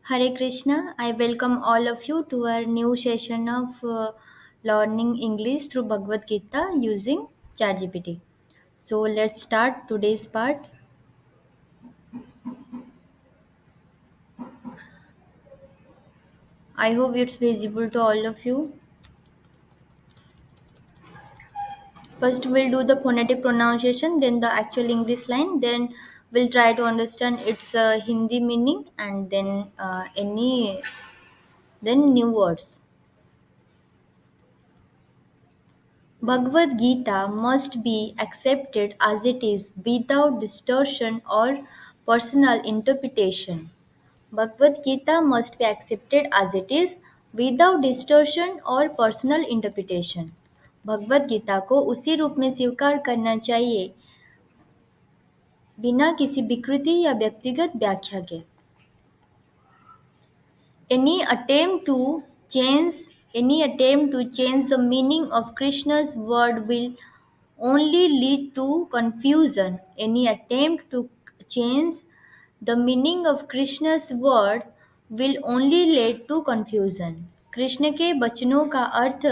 Hare Krishna. I welcome all of you to our new session of learning English through Bhagavad Gita using ChatGPT. So let's start today's part. I hope it's visible to all of you. First, we'll do the phonetic pronunciation, then the actual English line, then we'll try to understand its Hindi meaning, and then then new words. Bhagavad Gita must be accepted as it is without distortion or personal interpretation. Bhagavad Gita must be accepted as it is without distortion or personal interpretation. Bhagavad Gita को उसी रूप में स्वीकार करना चाहिए बिना किसी विकृति या व्यक्तिगत व्याख्या के. Any attempt to change any attempt to change the meaning of Krishna's word will only lead to confusion. Any attempt to change the meaning of Krishna's word will only lead to confusion. Krishna के वचनों का अर्थ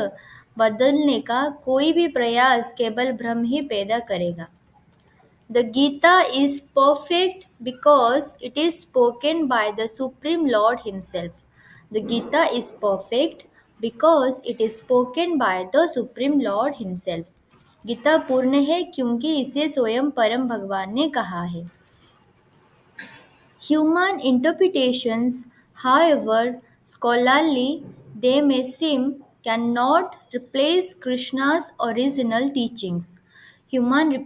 बदलने का कोई भी प्रयास केवल भ्रम ही पैदा करेगा. The Gita is perfect because it is spoken by the Supreme Lord Himself. The Gita is perfect because it is spoken by the Supreme Lord Himself. Gita पूर्ण है क्योंकि इसे स्वयं परम भगवान ने कहा है. Human interpretations, however scholarly they may seem, cannot replace Krishna's original teachings. Human,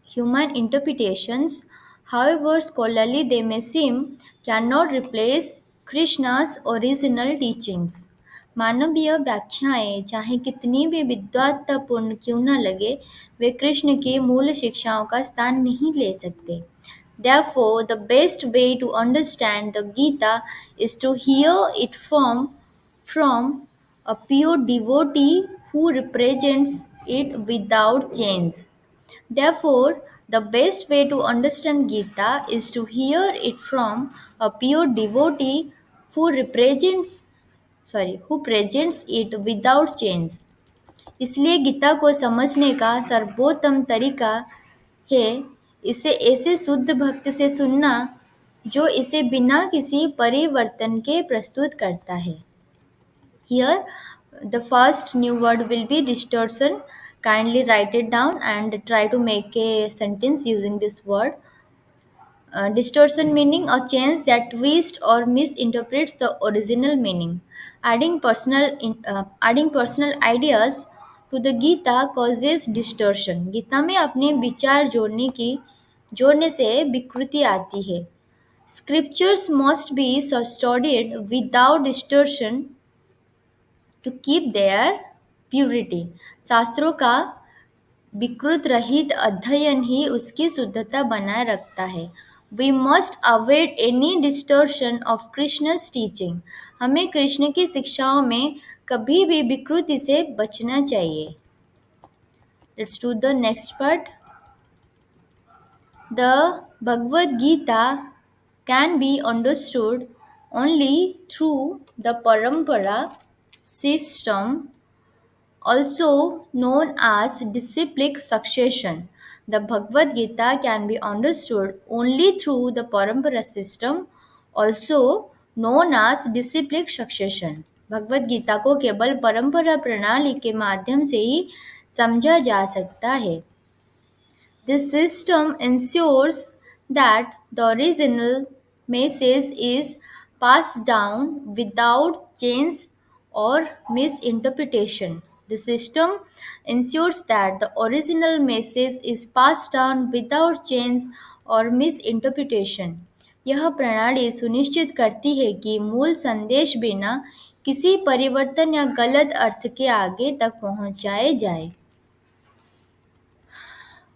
human interpretations, however scholarly they may seem, cannot replace Krishna's original teachings. मानवीय व्याख्याएं चाहे कितनी भी विद्वत्तापूर्ण क्यों न लगे, वे कृष्ण की मूल शिक्षाओं का स्थान नहीं ले सकते. Therefore, the best way to understand the Gita is to hear it from a pure devotee who represents it without change. Therefore, the best way to understand Gita is to hear it from a pure devotee who presents it without change. इसलिए गीता को समझने का सर्वोत्तम तरीका है इसे ऐसे शुद्ध भक्त से सुनना जो इसे बिना किसी परिवर्तन के प्रस्तुत करता है. Here, the first new word will be distortion. Kindly write it down and try to make a sentence using this word. Distortion meaning a change that twists or misinterprets the original meaning. Adding personal ideas to the Gita causes distortion. Gita में अपने विचार जोड़ने से विकृति आती है. Scriptures must be studied without distortion to keep their purity. शास्त्रों का विकृत रहित अध्ययन ही उसकी शुद्धता बनाए रखता है. We must avoid any distortion of Krishna's teaching. हमें कृष्ण की शिक्षाओं में कभी भी विकृति से बचना चाहिए. Let's do the next part. The Bhagavad Gita can be understood only through the Parampara system, also known as disciplic succession. The Bhagavad Gita can be understood only through the Parampara system, also known as disciplic succession. Bhagavad Gita को केवल परंपरा प्रणाली के माध्यम से ही समझा जा सकता है. This system ensures that the original message is passed down without change or misinterpretation. The system ensures that the original message is passed down without change or misinterpretation. यह प्रणाली सुनिश्चित करती है कि मूल संदेश बिना किसी परिवर्तन या गलत अर्थ के आगे तक पहुंचाए जाए.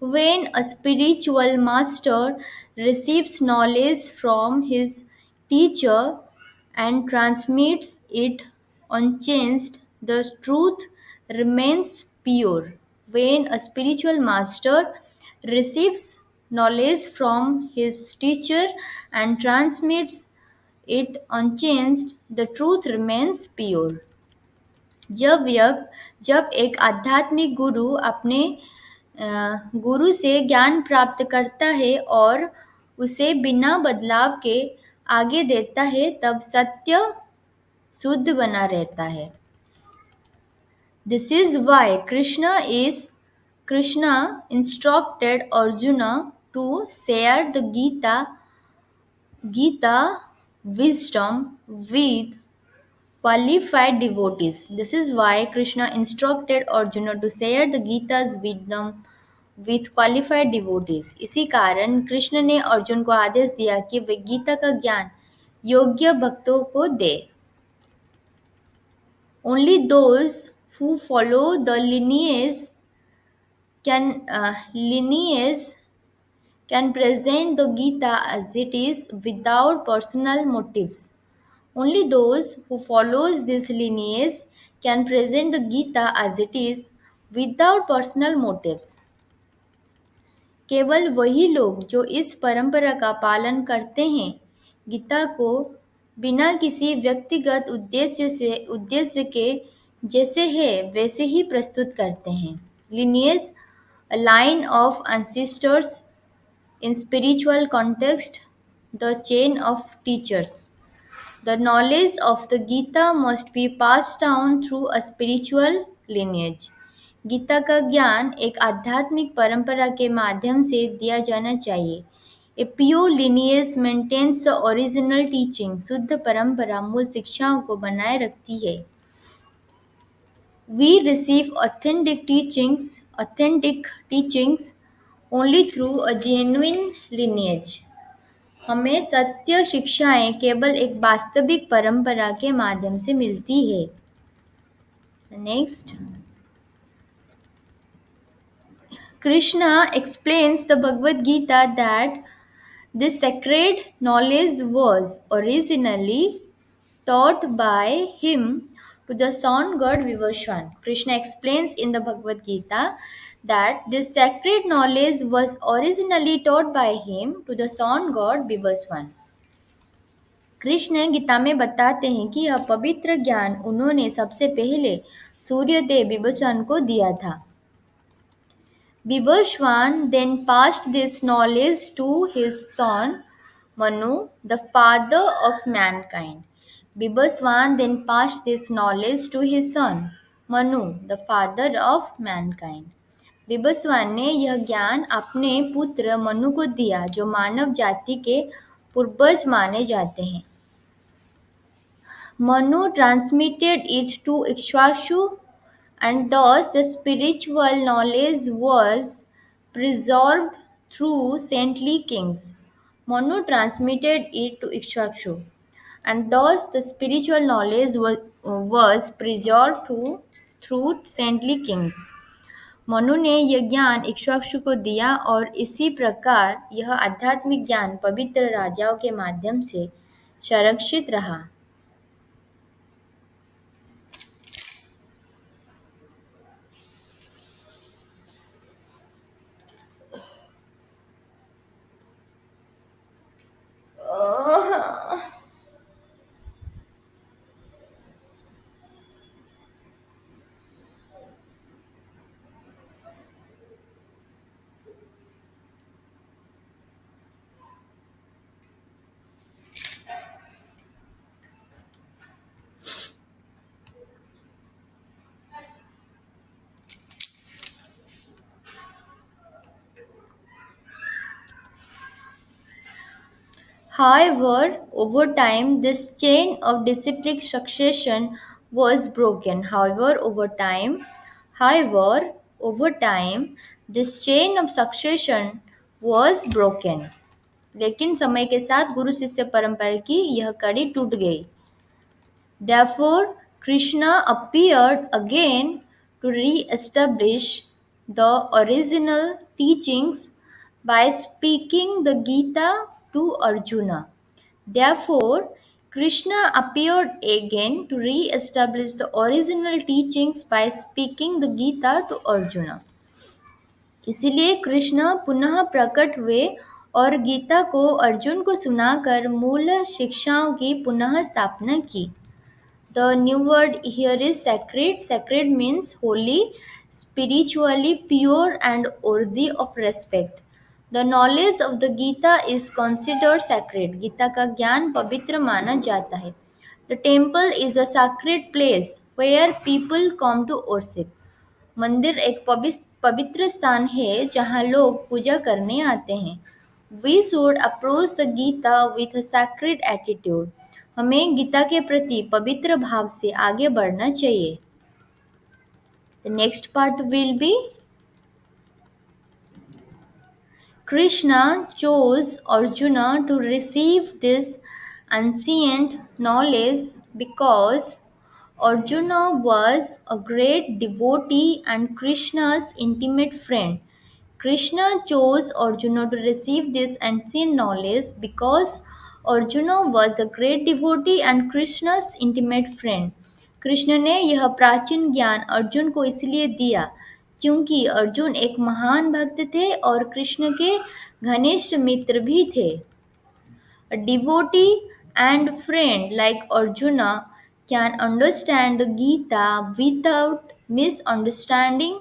When a spiritual master receives knowledge from his teacher and transmits it unchanged, the truth remains pure. When a spiritual master receives knowledge from his teacher and transmits it unchanged, the truth remains pure. जब एक आध्यात्मिक गुरु अपने गुरु से ज्ञान प्राप्त करता है और उसे बिना बदलाव के आगे देता है, तब सत्य शुद्ध बना रहता है. This is why Krishna instructed Arjuna to share the Gita wisdom with qualified devotees. This is why Krishna instructed Arjuna to share the Gita's wisdom with qualified devotees. इसी कारण कृष्ण ने अर्जुन को आदेश दिया कि वे गीता का ज्ञान योग्य भक्तों को दे. Only those who follow the lineage can present the Gita as it is without personal motives. Only those who follows this lineage can present the Gita as it is without personal motives. केवल वही लोग जो इस परंपरा का पालन करते हैं, गीता को बिना किसी व्यक्तिगत उद्देश्य के जैसे है वैसे ही प्रस्तुत करते हैं. Lineage, a line of ancestors. In spiritual context, the chain of teachers. The knowledge of the Gita must be passed down through a spiritual lineage. Gita का ज्ञान एक आध्यात्मिक परंपरा के माध्यम से दिया जाना चाहिए. A pure lineage maintains the original teaching. शुद्ध परंपरा मूल शिक्षाओं को बनाए रखती है. We receive authentic teachings only through a genuine lineage. हमें सत्य शिक्षाएं केवल एक वास्तविक परंपरा के माध्यम से मिलती है. Next, Krishna explains the Bhagavad Gita that this sacred knowledge was originally taught by him to the sun god Vivaswan. Krishna explains in the Bhagavad Gita that this sacred knowledge was originally taught by him to the sun god Vivaswan. Krishna Gita में बताते हैं कि यह पवित्र ज्ञान उन्होंने सबसे पहले सूर्यदेव विवस्वान को दिया था. Vivaswan then passed this knowledge to his son Manu, the father of mankind. Vivaswan then passed this knowledge to his son Manu, the father of mankind. Vivasvan ने यह ज्ञान अपने पुत्र मनु को दिया जो मानव जाति के पूर्वज माने जाते हैं. Manu transmitted it to Ikshvaku, and thus the spiritual knowledge was preserved through saintly kings. Manu transmitted it to Ikshvaku, and thus the spiritual knowledge was preserved through saintly kings. Manu ने यह ज्ञान इक्ष्वाकु को दिया और इसी प्रकार यह आध्यात्मिक ज्ञान पवित्र राजाओं के माध्यम से संरक्षित रहा. However, over time, this chain of disciplic succession was broken. This chain of succession was broken. लेकिन समय के साथ गुरु शिष्य परंपरा की यह कड़ी टूट गई. Therefore, Krishna appeared again to re-establish the original teachings by speaking the Gita to Arjuna. Therefore, Krishna appeared again to re-establish the original teachings by speaking the Gita to Arjuna. इसीलिए कृष्ण पुनः प्रकट हुए और गीता को अर्जुन को सुनाकर मूल शिक्षाओं की पुनः स्थापना की। The new word here is sacred. Sacred means holy, spiritually pure, and worthy of respect. The knowledge of the Gita is considered sacred. Gita का ज्ञान पवित्र माना जाता है. The temple is a sacred place where people come to worship. मंदिर एक पवित्र स्थान है जहाँ लोग पूजा करने आते हैं. We should approach the Gita with a sacred attitude. हमें गीता के प्रति पवित्र भाव से आगे बढ़ना चाहिए. The next part will be Krishna chose Arjuna to receive this ancient knowledge because Arjuna was a great devotee and Krishna's intimate friend. Krishna chose Arjuna to receive this ancient knowledge because Arjuna was a great devotee and Krishna's intimate friend. Krishna ने यह प्राचीन ज्ञान अर्जुन को इसलिए दिया क्योंकि अर्जुन एक महान भक्त थे और कृष्ण के घनिष्ठ मित्र भी थे. A devotee and friend like Arjuna can understand the Gita without misunderstanding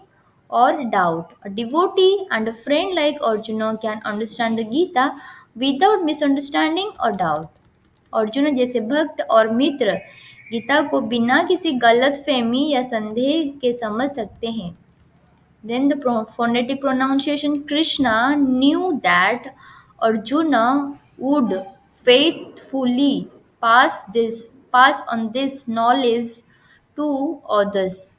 or doubt. A devotee and a friend like Arjuna can understand the Gita without misunderstanding or doubt. Arjun जैसे भक्त और मित्र गीता को बिना किसी गलत फहमी या संदेह के समझ सकते हैं. Then the phonetic pronunciation Krishna knew that Arjuna would faithfully pass on this knowledge to others.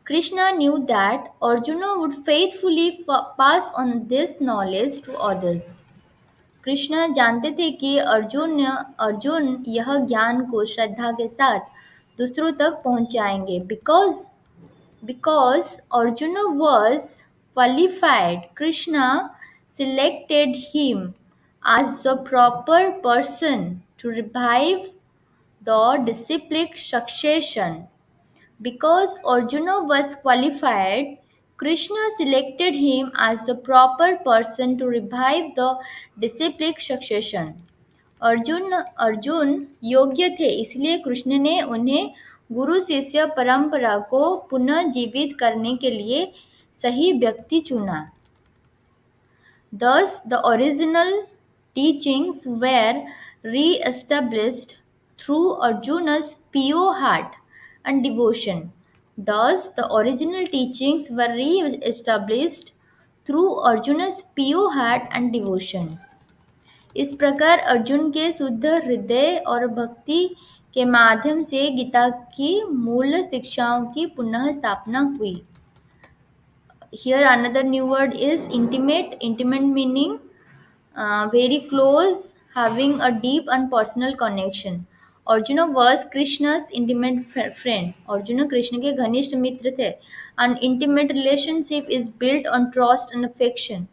Krishna knew that Arjuna would faithfully pass on this knowledge to others. Krishna जानते थे कि अर्जुन यह ज्ञान को श्रद्धा के साथ दूसरों तक पहुंचाएंगे. Because Arjuna was qualified, Krishna selected him as the proper person to revive the disciplic succession. Because Arjuna was qualified, Krishna selected him as the proper person to revive the disciplic succession. Arjun योग्य थे इसलिए कृष्ण ने उन्हें गुरु शिष्य परंपरा को पुनः जीवित करने के लिए सही व्यक्ति चुना. Thus, the original teachings were re-established through Arjuna's pure heart and devotion. Thus, the original teachings were re-established through Arjuna's pure heart and devotion. इस प्रकार अर्जुन के शुद्ध हृदय और भक्ति के माध्यम से गीता की मूल शिक्षाओं की पुनः स्थापना हुई. Here another new word is intimate. Intimate meaning very close, having a deep and personal connection. Arjuna was Krishna's intimate friend. Arjuna Krishna के घनिष्ठ मित्र थे. An intimate relationship is built on trust and affection.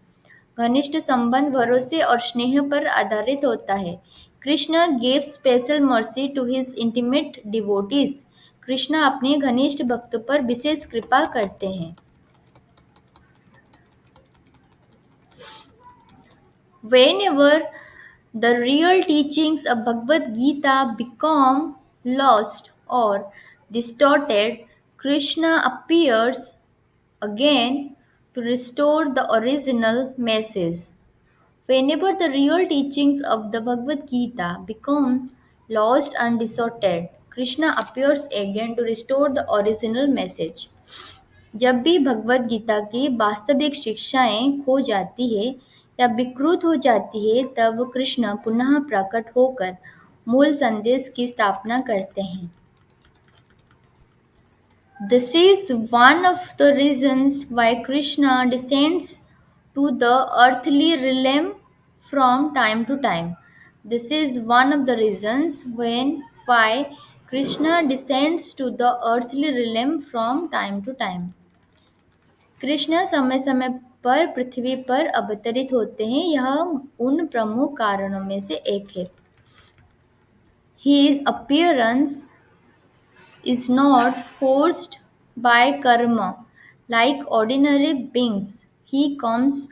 घनिष्ठ संबंध भरोसे और स्नेह पर आधारित होता है. Krishna gave special mercy to his intimate devotees. Krishna अपने घनिष्ठ भक्तों पर विशेष कृपा करते हैं. Whenever the real teachings of Bhagavad Gita become lost or distorted, Krishna appears again to restore the original message. Whenever the real teachings of the Bhagavad Gita become lost and distorted, Krishna appears again to restore the original message. जब भी भगवद गीता की वास्तविक शिक्षाएं खो जाती है या विकृत हो जाती है तब कृष्ण पुनः प्रकट होकर मूल संदेश की स्थापना करते हैं. This is one of the reasons why Krishna descends to the earthly realm from time to time. This is one of the reasons why Krishna descends to the earthly realm from time to time. Krishna समय समय पर पृथ्वी पर अवतरित होते हैं. यह उन प्रमुख कारणों में से एक है. His appearance is not forced by karma like ordinary beings. He comes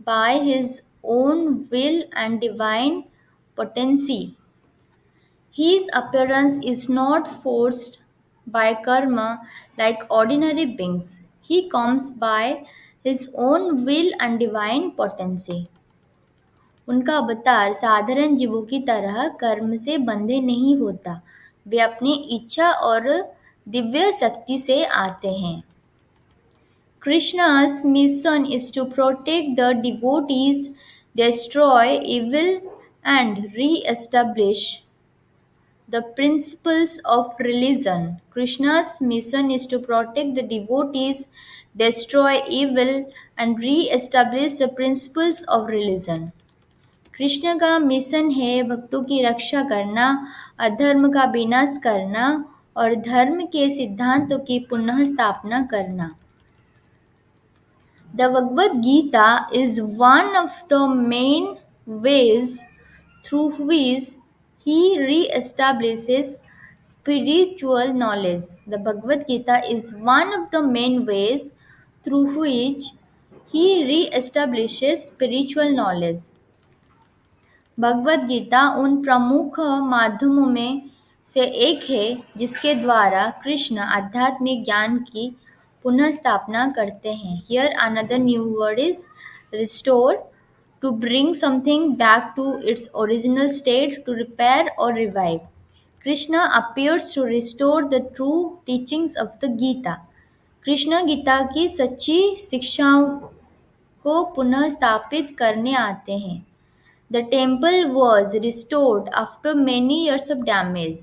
by his own will and divine potency. His appearance is not forced by karma like ordinary beings. He comes by his own will and divine potency. उनका अवतार साधारण जीवों की तरह कर्म से बंधे नहीं होता, वे अपनी इच्छा और दिव्य शक्ति से आते हैं. Krishna's mission is to protect the devotees, destroy evil, and re-establish the principles of religion. Krishna's mission is to protect the devotees, destroy evil, and re-establish the principles of religion. Krishna का मिशन है भक्तों की रक्षा करना, अधर्म का विनाश करना और धर्म के सिद्धांतों की पुनः स्थापना करना. The Bhagavad Gita is one of the main ways through which he re-establishes spiritual knowledge. The Bhagavad Gita is one of the main ways through which he re-establishes spiritual knowledge. Bhagavad Gita उन प्रमुख माध्यमों में से एक है जिसके द्वारा कृष्ण आध्यात्मिक ज्ञान की पुनः स्थापना करते हैं. Here another new word is restore, to bring something back to its original state, to repair or revive. Krishna appears to restore the true teachings of the Gita. Krishna Gita की सच्ची शिक्षाओं को पुनः स्थापित करने आते हैं. The temple was restored after many years of damage.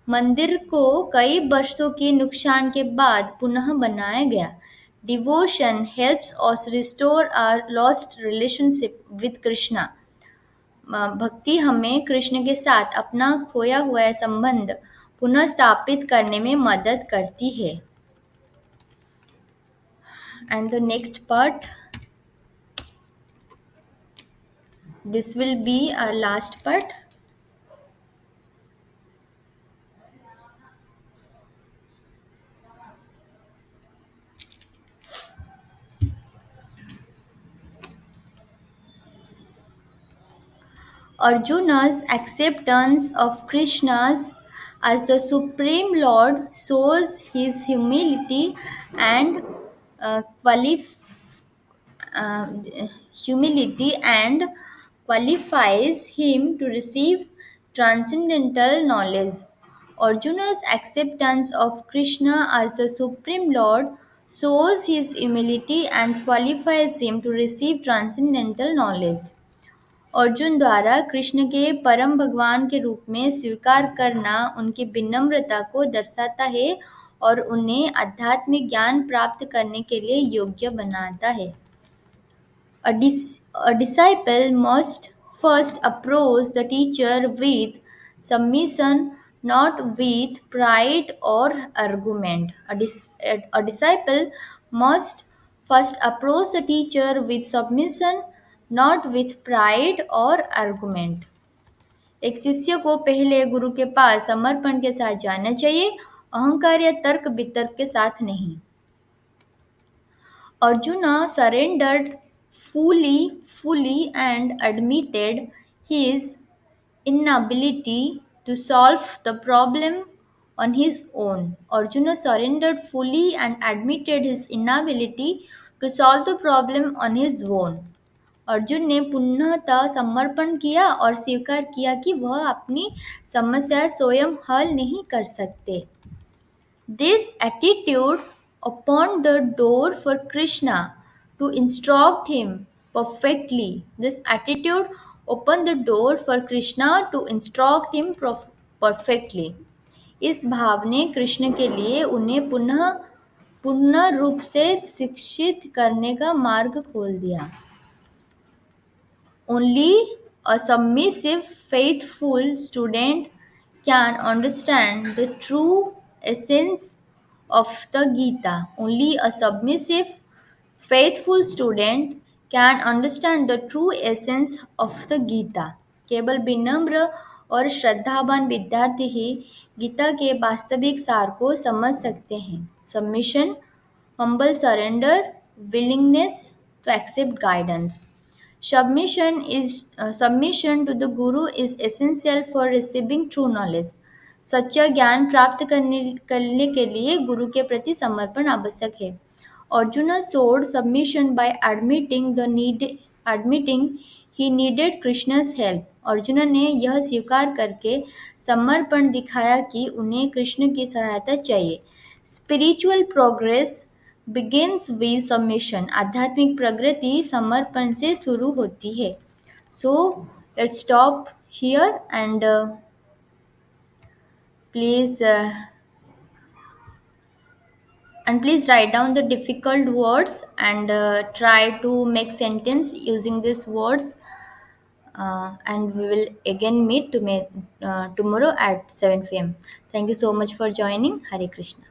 मंदिर को कई वर्षों के नुकसान के बाद पुनः बनाया गया. Devotion helps us restore our lost relationship with Krishna. भक्ति हमें कृष्ण के साथ अपना खोया हुआ संबंध पुनः स्थापित करने में मदद करती है. And the next part, this will be our last part. Arjuna's acceptance of Krishna as the Supreme Lord shows his humility and uh, qualif- uh, humility and qualifies him to receive transcendental knowledge. Arjuna's acceptance of Krishna as the Supreme Lord shows his humility and qualifies him to receive transcendental knowledge. Arjun द्वारा कृष्ण के परम भगवान के रूप में स्वीकार करना उनकी विनम्रता को दर्शाता है और उन्हें आध्यात्मिक ज्ञान प्राप्त करने के लिए योग्य बनाता है. A disciple must first approach the teacher with submission, not with pride or argument. A disciple must first approach the teacher with submission, not with pride or argument. एक शिष्य को पहले गुरु के पास समर्पण के साथ जाना चाहिए, अहंकार या तर्क वितर्क के साथ नहीं. Arjuna surrendered fully and admitted his inability to solve the problem on his own. Arjuna surrendered fully and admitted his inability to solve the problem on his own. Arjun ने पुनः समर्पण किया और स्वीकार किया कि वह अपनी समस्या स्वयं हल नहीं कर सकते. This attitude opened the door for Krishna to instruct him perfectly. This attitude opened the door for Krishna to instruct him perfectly. इस भाव ने कृष्ण के लिए उन्हें पूर्ण रूप से शिक्षित करने का मार्ग खोल दिया. Only a submissive, faithful student can understand the true essence of the Gita. Only a submissive, faithful student can understand the true essence of the Gita. केवल विनम्र और श्रद्धावान विद्यार्थी ही गीता के वास्तविक सार को समझ सकते हैं. Submission, humble surrender, willingness to accept guidance. Submission to the Guru is essential for receiving true knowledge. सच्चा ज्ञान प्राप्त करने के लिए गुरु के प्रति समर्पण आवश्यक है. Arjuna showed submission by admitting he needed Krishna's help. Arjun ने यह स्वीकार करके समर्पण दिखाया कि उन्हें कृष्ण की सहायता चाहिए. Spiritual progress begins with submission. आध्यात्मिक प्रगति समर्पण से शुरू होती है. So let's stop here and please please write down the difficult words and try to make sentence using these words, and we will again meet tomorrow at 7 p.m. Thank you so much for joining. Hare Krishna.